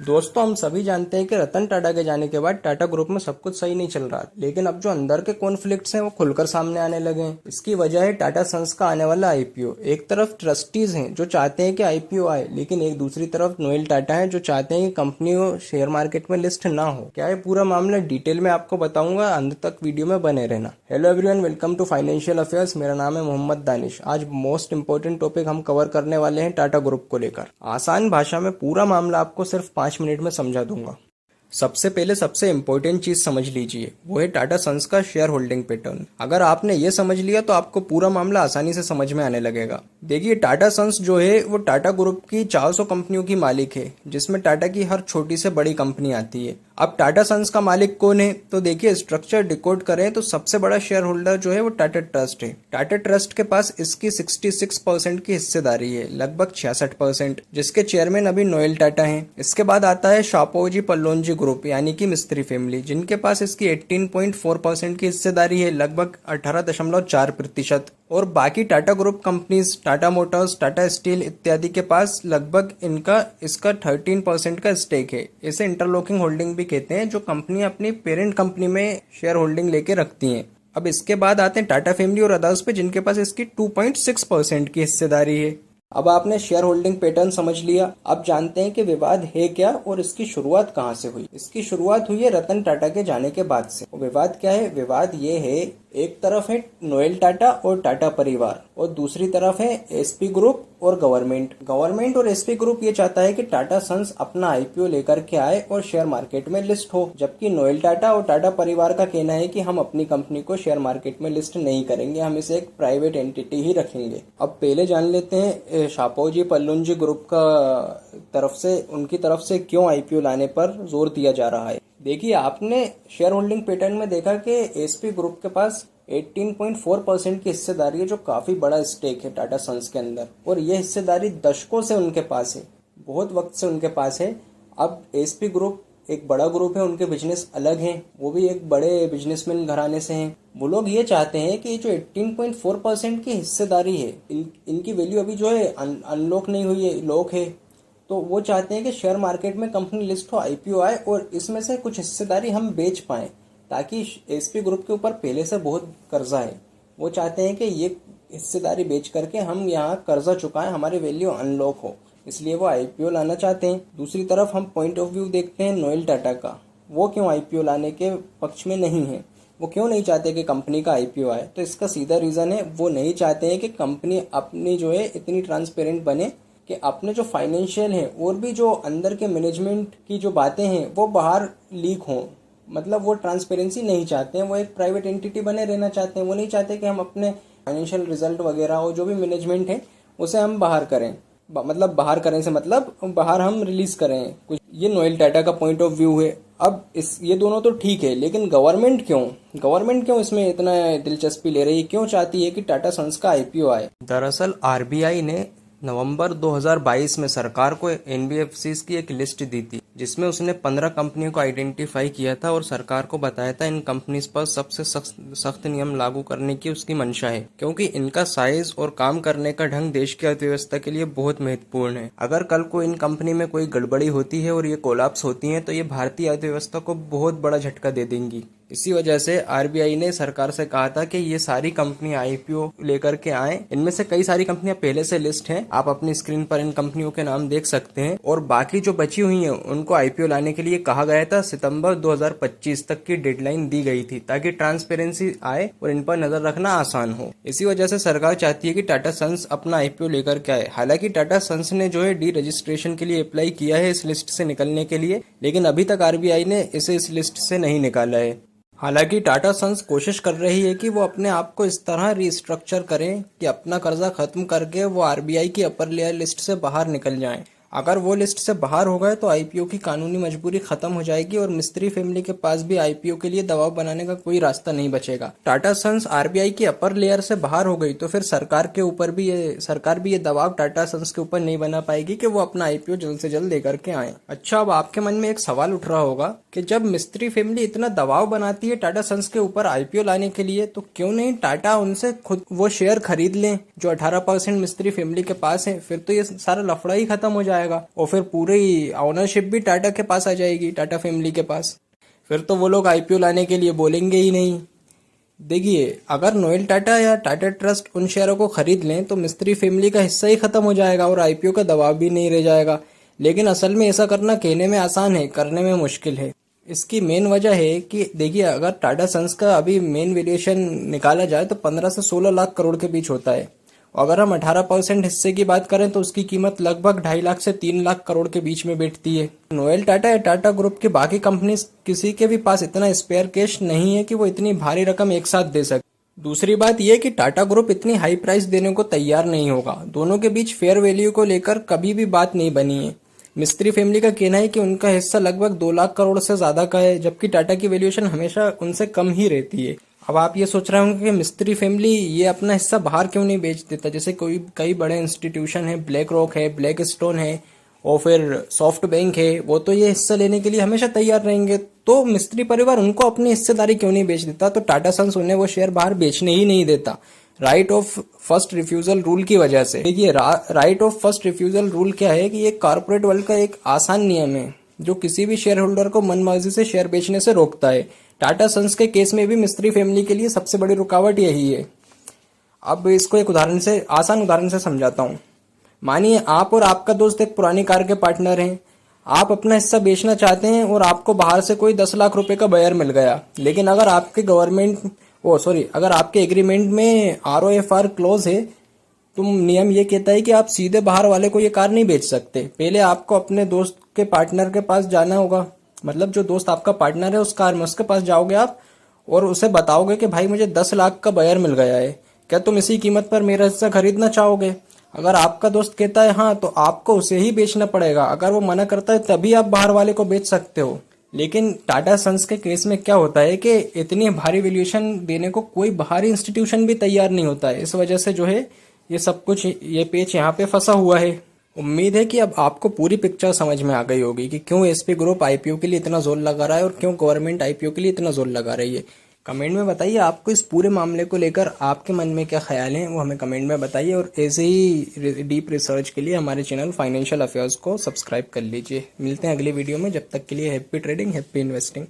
दोस्तों, हम सभी जानते हैं कि रतन टाटा के जाने के बाद टाटा ग्रुप में सब कुछ सही नहीं चल रहा, लेकिन अब जो अंदर के कॉन्फ्लिक्ट्स हैं वो खुलकर सामने आने लगे हैं। इसकी वजह है टाटा सन्स का आने वाला आईपीओ। एक तरफ ट्रस्टीज हैं जो चाहते हैं कि आईपीओ आए, लेकिन एक दूसरी तरफ नोएल टाटा है जो चाहते हैं कि कंपनी को शेयर मार्केट में लिस्ट ना हो। क्या है पूरा मामला डिटेल में आपको बताऊंगा, अंत तक वीडियो में बने रहना। Hello everyone, welcome to financial affairs. मेरा नाम है मोहम्मद दानिश। आज मोस्ट इंपोर्टेंट टॉपिक हम कवर करने वाले हैं टाटा ग्रुप को लेकर। आसान भाषा में पूरा मामला आपको सिर्फ 5 मिनट में समझा दूंगा। सबसे पहले सबसे इम्पोर्टेंट चीज समझ लीजिए, वो है टाटा सन्स का शेयर होल्डिंग पैटर्न। अगर आपने ये समझ लिया तो आपको पूरा मामला आसानी से समझ में आने लगेगा। देखिए, टाटा सन्स जो है वो टाटा ग्रुप की 400 कंपनियों की मालिक है, जिसमें टाटा की हर छोटी से बड़ी कंपनी आती है। अब टाटा सन्स का मालिक कौन है, तो देखिए स्ट्रक्चर डिकोड करें तो सबसे बड़ा शेयर होल्डर जो है वो टाटा ट्रस्ट है। टाटा ट्रस्ट के पास इसकी 66% की हिस्सेदारी है, लगभग 66%, जिसके चेयरमैन अभी नोएल टाटा हैं। इसके बाद आता है शापोजी पल्लोंजी ग्रुप यानी कि मिस्त्री फैमिली, जिनके पास इसकी 18.4% की हिस्सेदारी है, लगभग 18.4%। और बाकी Tata group companies Tata Motors, Tata steel इत्यादि के पास लगभग इसका 13% का स्टेक है। इसे इंटरलॉकिंग होल्डिंग भी कहते हैं, जो कंपनी अपनी पेरेंट कंपनी में शेयर होल्डिंग लेके रखती हैं। अब इसके बाद आते हैं टाटा फैमिली और अदर्स पे, जिनके पास इसकी 2.6% की हिस्सेदारी है। अब आपने शेयर होल्डिंग पैटर्न समझ लिया। अब जानते हैं कि विवाद है क्या और इसकी शुरुआत कहां से हुई। इसकी शुरुआत हुई है रतन टाटा के जाने के बाद से। विवाद क्या है? विवाद ये है, एक तरफ है नोएल टाटा और टाटा परिवार, और दूसरी तरफ है एसपी ग्रुप और गवर्नमेंट और एसपी ग्रुप ये चाहता है कि टाटा सन्स अपना आईपीओ लेकर के आए और शेयर मार्केट में लिस्ट हो, जबकि नोएल टाटा और टाटा परिवार का कहना है कि हम अपनी कंपनी को शेयर मार्केट में लिस्ट नहीं करेंगे, हम इसे एक प्राइवेट एंटिटी ही रखेंगे। अब पहले जान लेते हैं शापोजी पल्लोंजी ग्रुप उनकी तरफ से क्यों आईपीओ लाने पर जोर दिया जा रहा है। देखिए, आपने शेयर होल्डिंग पैटर्न में देखा कि एसपी ग्रुप के पास 18.4% की हिस्सेदारी है, जो काफी बड़ा स्टेक है टाटा सन्स के अंदर, और यह हिस्सेदारी दशकों से उनके पास है, बहुत वक्त से उनके पास है। अब एसपी ग्रुप एक बड़ा ग्रुप है, उनके बिजनेस अलग हैं, वो भी एक बड़े बिजनेसमैन घराने से हैं। वो लोग ये चाहते हैं कि जो 18.4% की हिस्सेदारी है, इनकी वैल्यू अभी जो है अनलॉक नहीं हुई है, लॉक है। तो वो चाहते हैं कि शेयर मार्केट में कंपनी लिस्ट हो, आईपीओ आए और इसमें से कुछ हिस्सेदारी हम बेच पाएं, ताकि एसपी ग्रुप के ऊपर पहले से बहुत कर्जा है। वो चाहते हैं कि ये हिस्सेदारी बेच करके हम यहाँ कर्जा चुकाएं, हमारी वैल्यू अनलॉक हो, इसलिए वो आईपीओ लाना चाहते हैं। दूसरी तरफ हम पॉइंट ऑफ व्यू देखते हैं नोएल टाटा का। वो क्यों आईपीओ लाने के पक्ष में नहीं है, वो क्यों नहीं चाहते कि कंपनी का आईपीओ आए? तो इसका सीधा रीजन है, वो नहीं चाहते हैं कि कंपनी अपनी जो है इतनी ट्रांसपेरेंट बने कि अपने जो फाइनेंशियल है और भी जो अंदर के मैनेजमेंट की जो बातें हैं वो बाहर लीक हों। मतलब वो ट्रांसपेरेंसी नहीं चाहते हैं, वो एक प्राइवेट एंटिटी बने रहना चाहते हैं। वो नहीं चाहते कि हम अपने फाइनेंशियल रिजल्ट वगैरह और जो भी मैनेजमेंट है उसे हम बाहर करें, मतलब बाहर करें से मतलब बाहर हम रिलीज करें कुछ। ये नोएल टाटा का पॉइंट ऑफ व्यू है। अब ये दोनों तो ठीक है, लेकिन गवर्नमेंट क्यों इसमें इतना दिलचस्पी ले रही है, क्यों चाहती है कि टाटा सन्स का आईपीओ आए? दरअसल आरबीआई ने नवंबर 2022 में सरकार को एनबीएफसीज की एक लिस्ट दी थी, जिसमें उसने 15 कंपनियों को आइडेंटिफाई किया था और सरकार को बताया था इन कंपनीज पर सबसे सख्त नियम लागू करने की उसकी मंशा है, क्योंकि इनका साइज और काम करने का ढंग देश की अर्थव्यवस्था के लिए बहुत महत्वपूर्ण है। अगर कल को इन कंपनी में कोई गड़बड़ी होती है और ये कोलैप्स होती है तो ये भारतीय अर्थव्यवस्था को बहुत बड़ा झटका दे देंगी। इसी वजह से आरबीआई ने सरकार से कहा था कि ये सारी कंपनी आईपीओ लेकर के आए। इनमें से कई सारी कंपनियां पहले से लिस्ट हैं, आप अपनी स्क्रीन पर इन कंपनियों के नाम देख सकते हैं, और बाकी जो बची हुई हैं उनको आईपीओ लाने के लिए कहा गया था। सितंबर 2025 तक की डेडलाइन दी गई थी, ताकि ट्रांसपेरेंसी आए और इन पर नजर रखना आसान हो। इसी वजह से सरकार चाहती है कि टाटा सन्स अपना आईपीओ लेकर के आए। हालांकि टाटा सन्स ने जो है डी रजिस्ट्रेशन के लिए अप्लाई किया है इस लिस्ट से निकलने के लिए, लेकिन अभी तक आरबीआई ने इसे इस लिस्ट से नहीं निकाला है। हालांकि टाटा सन्स कोशिश कर रही है कि वो अपने आप को इस तरह रिस्ट्रक्चर करें कि अपना कर्जा खत्म करके वो आरबीआई की अपर लेयर लिस्ट से बाहर निकल जाएं। अगर वो लिस्ट से बाहर हो गए तो आईपीओ की कानूनी मजबूरी खत्म हो जाएगी और मिस्त्री फैमिली के पास भी आईपीओ के लिए दबाव बनाने का कोई रास्ता नहीं बचेगा। टाटा सन्स आरबीआई की अपर लेयर से बाहर हो गई तो फिर सरकार भी ये दबाव टाटा सन्स के ऊपर नहीं बना पाएगी कि वो अपना आईपीओ जल्द से जल्द लेकर के आए। अच्छा, अब आपके मन में एक सवाल उठ रहा होगा कि जब मिस्त्री फैमिली इतना दबाव बनाती है टाटा सन्स के ऊपर आईपीओ लाने के लिए, तो क्यों नहीं टाटा उनसे खुद वो शेयर खरीद लें जो 18% मिस्त्री फैमिली के पास है, फिर तो ये सारा लफड़ा ही खत्म हो जाएगा। पाएगा और फिर पूरी ऑनरशिप भी टाटा के पास आ जाएगी, टाटा फैमिली के पास। फिर तो वो लोग आईपीओ लाने के लिए बोलेंगे ही नहीं। देखिए, अगर नोएल टाटा या टाटा ट्रस्ट उन शेयरों को खरीद लें तो मिस्त्री फैमिली का हिस्सा ही खत्म हो जाएगा और आईपीओ का दबाव भी नहीं रह जाएगा। लेकिन असल में ऐसा करना कहने में आसान है, करने में मुश्किल है। इसकी मेन वजह है कि देखिए, अगर टाटा सन्स का अभी मेन वैल्यूएशन निकाला जाए तो 15 से 16 लाख करोड़ के बीच होता है। और अगर हम 18% हिस्से की बात करें तो उसकी कीमत लगभग 2.5 लाख से 3 लाख करोड़ के बीच में बैठती है। नोएल टाटा या टाटा ग्रुप के बाकी कंपनी किसी के भी पास इतना स्पेयर कैश नहीं है कि वो इतनी भारी रकम एक साथ दे सके। दूसरी बात यह कि टाटा ग्रुप इतनी हाई प्राइस देने को तैयार नहीं होगा। दोनों के बीच फेयर वैल्यू को लेकर कभी भी बात नहीं बनी है। मिस्त्री फैमिली का कहना है कि उनका हिस्सा लगभग 2 लाख करोड़ से ज्यादा का है, जबकि टाटा की वैल्यूएशन हमेशा उनसे कम ही रहती है। अब आप ये सोच रहे होंगे कि मिस्त्री फैमिली ये अपना हिस्सा बाहर क्यों नहीं बेच देता, जैसे कई बड़े इंस्टीट्यूशन है, ब्लैक रॉक है, ब्लैक स्टोन है और फिर सॉफ्ट बैंक है, वो तो ये हिस्सा लेने के लिए हमेशा तैयार रहेंगे। तो मिस्त्री परिवार उनको अपनी हिस्सेदारी क्यों नहीं बेच देता? तो टाटा सन्स उन्हें वो शेयर बाहर बेचने ही नहीं देता, right of first refusal rule की वजह से। देखिए, right of first refusal rule क्या है कि ये कॉर्पोरेट वर्ल्ड का एक आसान नियम है जो किसी भी शेयर होल्डर को मनमर्जी से शेयर बेचने से रोकता है। टाटा सन्स के केस में भी मिस्त्री फैमिली के लिए सबसे बड़ी रुकावट यही है। अब इसको एक आसान उदाहरण से समझाता हूँ। मानिए आप और आपका दोस्त एक पुरानी कार के पार्टनर हैं। आप अपना हिस्सा बेचना चाहते हैं और आपको बाहर से कोई 10 लाख रुपए का बायर मिल गया। लेकिन अगर आपके एग्रीमेंट में ROFR क्लोज है तो नियम ये कहता है कि आप सीधे बाहर वाले को ये कार नहीं बेच सकते। पहले आपको अपने दोस्त के पार्टनर के पास जाना होगा, मतलब जो दोस्त आपका पार्टनर है उस कार में, उसके पास जाओगे आप और उसे बताओगे कि भाई मुझे 10 लाख का बायर मिल गया है, क्या तुम इसी कीमत पर मेरा हिस्सा खरीदना चाहोगे? अगर आपका दोस्त कहता है हाँ, तो आपको उसे ही बेचना पड़ेगा। अगर वो मना करता है तभी आप बाहर वाले को बेच सकते हो। लेकिन टाटा सन्स के केस में क्या होता है कि इतनी भारी वैल्यूएशन देने को कोई बाहरी इंस्टीट्यूशन भी तैयार नहीं होता है। इस वजह से जो है ये सब कुछ, ये पेच यहाँ पे फंसा हुआ है। उम्मीद है कि अब आपको पूरी पिक्चर समझ में आ गई होगी कि क्यों एसपी ग्रुप आईपीओ के लिए इतना जोर लगा रहा है और क्यों गवर्नमेंट आईपीओ के लिए इतना जोर लगा रही है। कमेंट में बताइए आपको इस पूरे मामले को लेकर आपके मन में क्या ख्याल हैं, वो हमें कमेंट में बताइए। और ऐसे ही डीप रिसर्च के लिए हमारे चैनल फाइनेंशियल अफेयर्स को सब्सक्राइब कर लीजिए। मिलते हैं अगली वीडियो में, जब तक के लिए हैप्पी ट्रेडिंग, हैप्पी इन्वेस्टिंग।